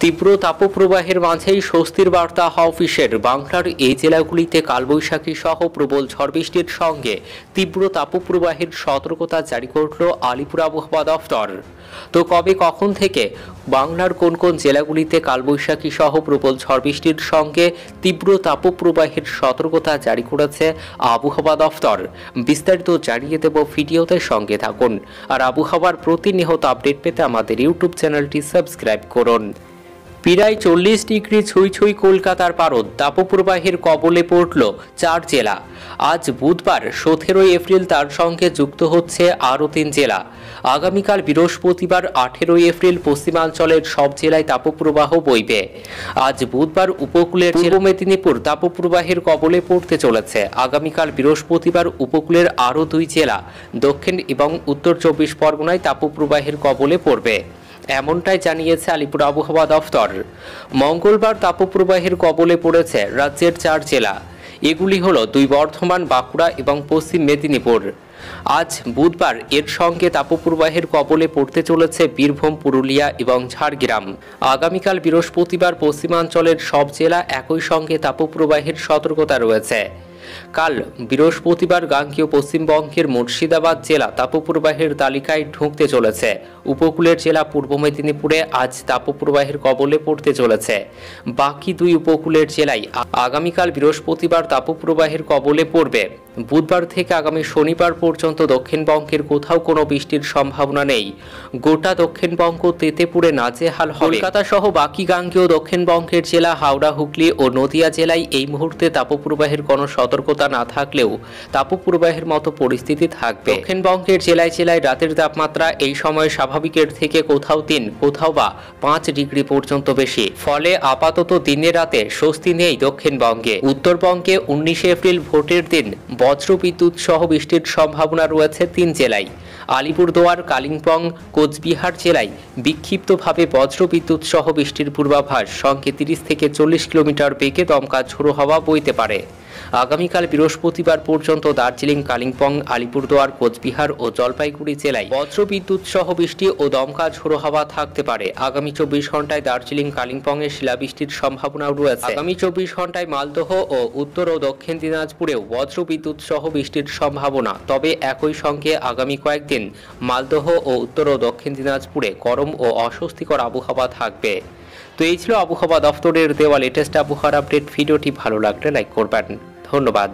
তীব্র তাপপ্রবাহের মাঝেই স্বস্তির বার্তা অফিসের। বাংলার এই জেলাগুলিতে কালবৈশাখী সহ প্রবল ঝড় বৃষ্টির সঙ্গে তীব্র তাপপ্রবাহের সতর্কতা জারি করল আলিপুর আবহাওয়া দফতর। তো কবে কখন থেকে বাংলার কোন কোন জেলাগুলিতে কালবৈশাখী সহ প্রবল ঝড় বৃষ্টির সঙ্গে তীব্র তাপপ্রবাহের সতর্কতা জারি করেছে আবহাওয়া দফতর, বিস্তারিত জানিয়ে দেব ভিডিওতে। সঙ্গে থাকুন আর আবহাওয়ার প্রতিনিয়ত আপডেট পেতে আমাদের ইউটিউব চ্যানেলটি সাবস্ক্রাইব করুন। প্রায় 40 ডিগ্রি ছুঁই ছুঁই কলকাতার পারদ, তাপপ্রবাহের কবলে পড়ল 4 জেলা। আজ বুধবার 17 এপ্রিল, তার সঙ্গে যুক্ত হচ্ছে আরও 3 জেলা। আগামীকাল বৃহস্পতিবার 18 এপ্রিল পশ্চিমাঞ্চলের সব জেলায় তাপপ্রবাহ বইবে। আজ বুধবার উপকূলের পূর্ব মেদিনীপুর তাপপ্রবাহের কবলে পড়তে চলেছে। আগামীকাল বৃহস্পতিবার উপকূলের আরও 2 জেলা দক্ষিণ এবং উত্তর 24 পরগনায় তাপপ্রবাহের কবলে পড়বে, এমনটাই জানিয়েছে আলিপুর আবহাওয়া দফতর। মঙ্গলবার তাপপ্রবাহের কবলে পড়েছে রাজ্যের 4 জেলা। এগুলি হলো 2 বর্ধমান, বাঁকুড়া এবং পশ্চিম মেদিনীপুর। আজ বুধবার এর সঙ্গে তাপপ্রবাহের কবলে পড়তে চলেছে বীরভূম, পুরুলিয়া এবং ঝাড়গ্রাম। আগামীকাল বৃহস্পতিবার পশ্চিমাঞ্চলের সব জেলা একই সঙ্গে তাপপ্রবাহের সতর্কতা রয়েছে। কাল বৃহস্পতিবার গাঙ্গেয় পশ্চিমবঙ্গের মুর্শিদাবাদ জেলা তাপপ্রবাহের তালিকায় ঢুকতে চলেছে। উপকূলের জেলা পূর্ব মেদিনীপুরে আজ তাপপ্রবাহের কবলে পড়তে চলেছে। বাকি 2 উপকূলের জেলায় আগামীকাল বৃহস্পতিবার তাপপ্রবাহের কবলে পড়বে। বুধবার থেকে আগামী শনিবার পর্যন্ত দক্ষিণবঙ্গের কোথাও কোনো বৃষ্টির সম্ভাবনা নেই। গোটা দক্ষিণবঙ্গ তেতে পুড়ে নাজেহাল হবে। কলকাতা সহ বাকি গাঙ্গেয় দক্ষিণবঙ্গের জেলা হাওড়া, হুগলি ও নদিয়া জেলায় এই মুহূর্তে তাপপ্রবাহের কোনো সতর্কতা না থাকলেও তাপপ্রবাহের মতো পরিস্থিতি থাকবে। দক্ষিণবঙ্গের জেলায় জেলায় রাতের তাপমাত্রা এই সময় স্বাভাবিকের থেকে কোথাও 3, কোথাও বা 5 ডিগ্রি পর্যন্ত বেশি। ফলে আপাতত দিনে রাতে স্বস্তি নেই দক্ষিণবঙ্গে। উত্তরবঙ্গে 19 এপ্রিল ভোটের দিন বজ্রবিদ্যুৎ সহ বৃষ্টির সম্ভাবনা রয়েছে 3 জেলায়। আলিপুরদুয়ার, কালিম্পং, কোচবিহার জেলায় বিক্ষিপ্তভাবে বজ্রবিদ্যুৎ সহ বৃষ্টির পূর্বাভাস, সঙ্গে 30 থেকে 40 কিলোমিটার বেগে দমকা ঝোড়ো হাওয়া বইতে পারে। আগামীকাল বৃহস্পতিবার পর্যন্ত দার্জিলিং, কালিম্পং, আলিপুরদুয়ার, কোচবিহার ও জলপাইগুড়ি জেলায় বজ্রবিদ্যুৎ সহ বৃষ্টি ও দমকা ঝোড়ো হাওয়া থাকতে পারে। আগামী 24 ঘন্টায় দার্জিলিং, কালিম্পংয়ে শিলাবৃষ্টির সম্ভাবনাও রয়েছে। আগামী 24 ঘন্টায় মালদহ ও উত্তর ও দক্ষিণ দিনাজপুরেও বজ্রবিদ্যুৎ সহ বৃষ্টির সম্ভাবনা। তবে একই সঙ্গে আগামী কয়েকদিন মালদহ ও উত্তর ও দক্ষিণ দিনাজপুরে গরম ও অস্বস্তিকর আবহাওয়া থাকবে। তো এই ছিল আবহাওয়া দফতরের দেওয়া লেটেস্ট আবহাওয়ার আপডেট। ভিডিওটি ভালো লাগলে লাইক করবেন। ধন্যবাদ।